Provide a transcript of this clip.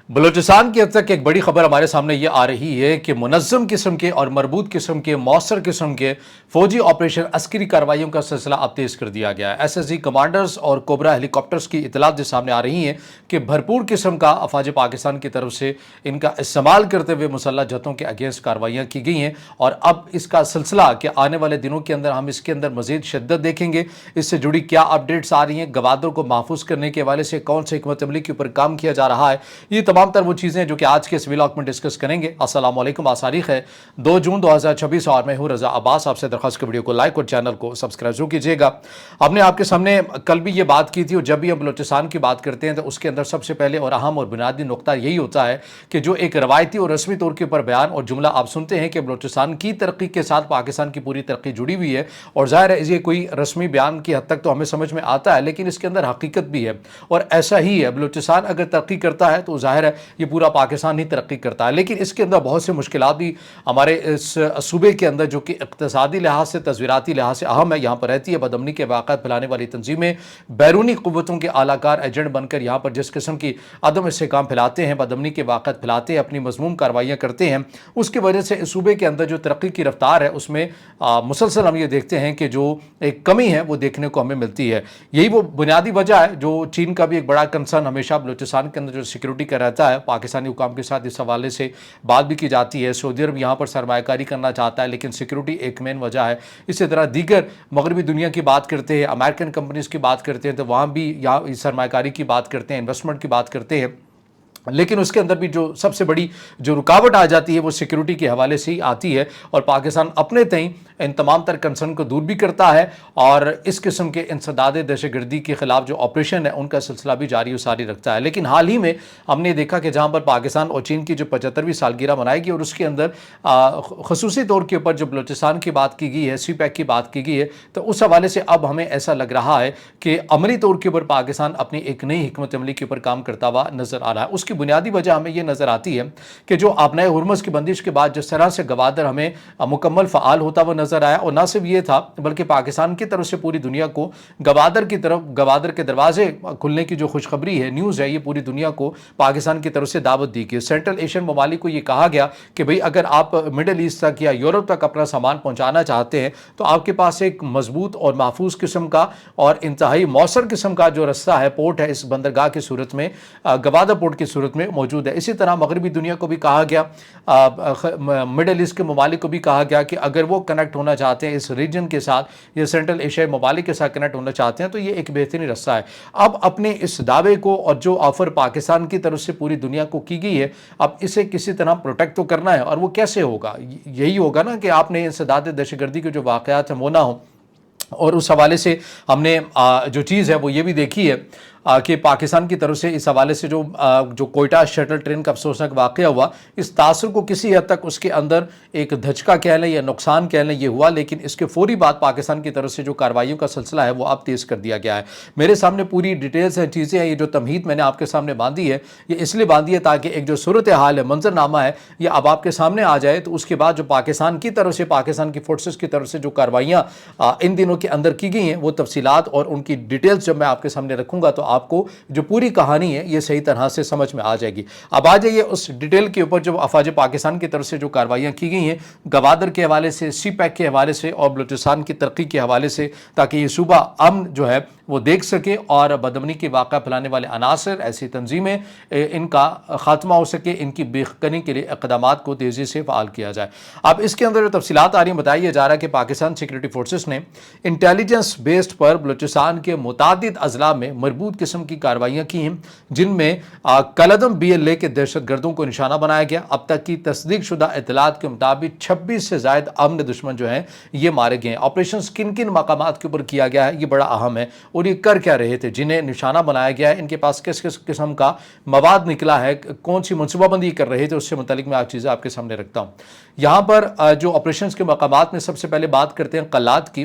بلوچستان کی اب تک ایک بڑی خبر ہمارے سامنے یہ آ رہی ہے کہ منظم قسم کے اور مربوط قسم کے مؤثر قسم کے فوجی آپریشن عسکری کارروائیوں کا سلسلہ اب تیز کر دیا گیا ہے۔ ایس ایس جی کمانڈرز اور کوبرا ہیلی کاپٹرز کی اطلاعات جو سامنے آ رہی ہیں کہ بھرپور قسم کا افواج پاکستان کی طرف سے ان کا استعمال کرتے ہوئے مسلح جتھوں کے اگینسٹ کارروائیاں کی گئی ہیں، اور اب اس کا سلسلہ کہ آنے والے دنوں کے اندر ہم اس کے اندر مزید شدت دیکھیں گے۔ اس سے جڑی کیا اپڈیٹس آ رہی ہیں، گوادر کو محفوظ کرنے کے حوالے سے کون سے حکمت عملی کے اوپر کام کیا جا رہا ہے، یہ تمام تر وہ چیزیں جو کہ آج کے اس ولاگ میں ڈسکس کریں گے۔ السلام علیکم، آج تاریخ ہے 2 جون 2026 اور میں ہوں رضا عباس۔ آپ سے درخواست کہ ویڈیو کو لائک اور چینل کو سبسکرائب ضرور کیجیے گا۔ ہم نے آپ کے سامنے کل بھی یہ بات کی تھی، اور جب بھی ہم بلوچستان کی بات کرتے ہیں تو اس کے اندر سب سے پہلے اور اہم اور بنیادی نقطہ یہی ہوتا ہے کہ جو ایک روایتی اور رسمی طور کے اوپر بیان اور جملہ آپ سنتے ہیں کہ بلوچستان کی ترقی کے ساتھ پاکستان کی پوری ترقی جڑی ہوئی ہے، اور ظاہر ہے یہ کوئی رسمی بیان کی حد تک تو ہمیں سمجھ میں آتا ہے، لیکن اس کے اندر حقیقت بھی ہے، اور ایسا ہی ہے۔ بلوچستان اگر ترقی کرتا ہے تو ظاہر ہے یہ پورا پاکستان ہی ترقی کرتا ہے، لیکن اس کے اندر بہت سے مشکلات بھی ہمارے اس صوبے کے اندر جو کہ اقتصادی لحاظ سے تصویراتی لحاظ سے اہم ہے، یہاں پر رہتی ہے بد امنی کے واقعات پھیلانے والی تنظیمیں، بیرونی قوتوں کے اعلی کار ایجنٹ بن کر یہاں پر جس قسم کی عدم استحکام پھیلاتے ہیں، بد امنی کے واقعات پھیلاتے ہیں، اپنی مذموم کارروائیاں کرتے ہیں، اس کی وجہ سے اس صوبے کے اندر جو ترقی کی رفتار ہے اس میں مسلسل ہم یہ دیکھتے ہیں کہ جو ایک کمی ہے وہ دیکھنے کو ہمیں ملتی ہے۔ یہی وہ بنیادی وجہ ہے جو چین کا بھی ایک بڑا کنسرن ہمیشہ بلوچستان کے اندر جو سیکیورٹی کا رہتا ہے، پاکستانی حکام کے ساتھ اس حوالے سے بات بھی کی جاتی ہے۔ سعودی عرب یہاں پر سرمایہ کاری کرنا چاہتا ہے، لیکن سیکیورٹی ایک مین وجہ ہے۔ اسی طرح دیگر مغربی دنیا کی بات کرتے ہیں، امریکن کمپنیز کی بات کرتے ہیں تو وہاں بھی یہاں سرمایہ کاری کی بات کرتے ہیں، انویسٹمنٹ کی بات کرتے ہیں، لیکن اس کے اندر بھی جو سب سے بڑی جو رکاوٹ آ جاتی ہے وہ سیکیورٹی کے حوالے سے ہی آتی ہے، اور پاکستان اپنے تئیں ان تمام تر کنسرن کو دور بھی کرتا ہے، اور اس قسم کے انسداد دہشت گردی کے خلاف جو آپریشن ہے ان کا سلسلہ بھی جاری و ساری رکھتا ہے۔ لیکن حال ہی میں ہم نے دیکھا کہ جہاں پر پاکستان اور چین کی جو 75ویں سالگرہ منائے گی، اور اس کے اندر خصوصی طور کے اوپر جو بلوچستان کی بات کی گئی ہے، سی پیک کی بات کی گئی ہے، تو اس حوالے سے اب ہمیں ایسا لگ رہا ہے کہ عملی طور کے اوپر پاکستان اپنی ایک نئی حکمت عملی کے اوپر کام کرتا ہوا نظر آ رہا ہے۔ اس کی بنیادی وجہ ہمیں یہ نظر آتی ہے کہ جو آبنائے ہرمز کی بندش کے بعد جس طرح سے گوادر ہمیں مکمل فعال ہوتا ہوا نظر آیا، اور نہ صرف یہ تھا بلکہ پاکستان کی طرف سے پوری دنیا کو گوادر کی طرف، گوادر کے دروازے کھلنے کی جو خوشخبری ہے، نیوز ہے، یہ پوری دنیا کو پاکستان کی طرف سے دعوت دی گئی۔ سینٹرل ایشین ممالک کو یہ کہا گیا کہ بھئی اگر آپ مڈل ایسٹ تک یا یورپ تک اپنا سامان پہنچانا چاہتے ہیں تو آپ کے پاس ایک مضبوط اور محفوظ قسم کا اور انتہائی مؤثر قسم کا جو رستہ ہے، پورٹ ہے، اس بندرگاہ کی صورت میں، گوادر پورٹ کی صورت میں موجود ہے۔ اسی طرح مغربی دنیا کو بھی کہا گیا، مڈل ایسٹ کے ممالک کو بھی کہا گیا کہ اگر وہ کنیکٹ ہونا چاہتے ہیں اس ریجن کے ساتھ، یہ سینٹرل ایشیائی ممالک کے ساتھ کنیکٹ ہونا چاہتے ہیں، تو یہ ایک بہترین رستہ ہے۔ اب اپنے اس دعوے کو اور جو آفر پاکستان کی طرف سے پوری دنیا کو کی گئی ہے، اب اسے کسی طرح پروٹیکٹ تو کرنا ہے، اور وہ کیسے ہوگا؟ یہی ہوگا نا کہ آپ نے انسداد دہشت گردی کے جو واقعات ہیں وہ نہ ہوں، اور اس حوالے سے ہم نے جو چیز ہے وہ یہ بھی دیکھی ہے کہ پاکستان کی طرف سے اس حوالے سے جو کوئٹہ شٹل ٹرین کا افسوسناک واقعہ ہوا، اس تاثر کو کسی حد تک اس کے اندر ایک دھچکا کہہ لیں یا نقصان کہہ لیں یہ ہوا، لیکن اس کے فوری بعد پاکستان کی طرف سے جو کارروائیوں کا سلسلہ ہے وہ اب تیز کر دیا گیا ہے۔ میرے سامنے پوری ڈیٹیلز ہیں، چیزیں ہیں، یہ جو تمہید میں نے آپ کے سامنے باندھی ہے یہ اس لیے باندھی ہے تاکہ ایک جو صورتحال ہے، منظرنامہ ہے، یہ اب آپ کے سامنے آ جائے، تو اس کے بعد جو پاکستان کی طرف سے، پاکستان کی فورسز کی طرف سے جو کارروائیاں ان دنوں کے اندر کی گئی ہیں وہ تفصیلات اور ان کی ڈیٹیلز جب میں آپ کے سامنے رکھوں گا تو آپ کو جو پوری کہانی ہے یہ صحیح طرح سے سمجھ میں آ جائے گی۔ اب آ جائیے اس ڈیٹیل کے اوپر جو افواج پاکستان کی طرف سے جو کارروائیاں کی گئی ہیں گوادر کے حوالے سے، سی پیک کے حوالے سے اور بلوچستان کی ترقی کے حوالے سے، تاکہ یہ صوبہ امن جو ہے وہ دیکھ سکے اور بدامنی کے واقعہ پھیلانے والے عناصر، ایسی تنظیمیں، ان کا خاتمہ ہو سکے، ان کی بے خبری کے لیے اقدامات کو تیزی سے فعال کیا جائے۔ اب اس کے اندر جو تفصیلات آ رہی ہیں، بتایا جا رہا ہے کہ پاکستان سیکورٹی فورسز نے انٹیلیجنس بیسڈ پر بلوچستان کے متعدد اضلاع میں مربوط قسم کی کارروائیاں کی ہیں، جن میں کالعدم BLA کے دہشت گردوں کو نشانہ بنایا گیا۔ اب تک کی تصدیق شدہ اطلاعات کے مطابق 26 سے زائد امن دشمن جو ہیں یہ مارے گئے ہیں۔ آپریشنز کن کن مقامات کے اوپر کیا گیا ہے یہ بڑا اہم ہے، اور یہ کر کیا رہے تھے، جنہیں نشانہ بنایا گیا ہے، ان کے پاس کس کس قسم کا مواد نکلا ہے، کون سی منصوبہ بندی کر رہے تھے، اس سے متعلق میں چیزیں آپ کے سامنے رکھتا ہوں۔ یہاں پر جو آپریشنز کے مقامات میں سب سے پہلے بات کرتے ہیں قلات کی۔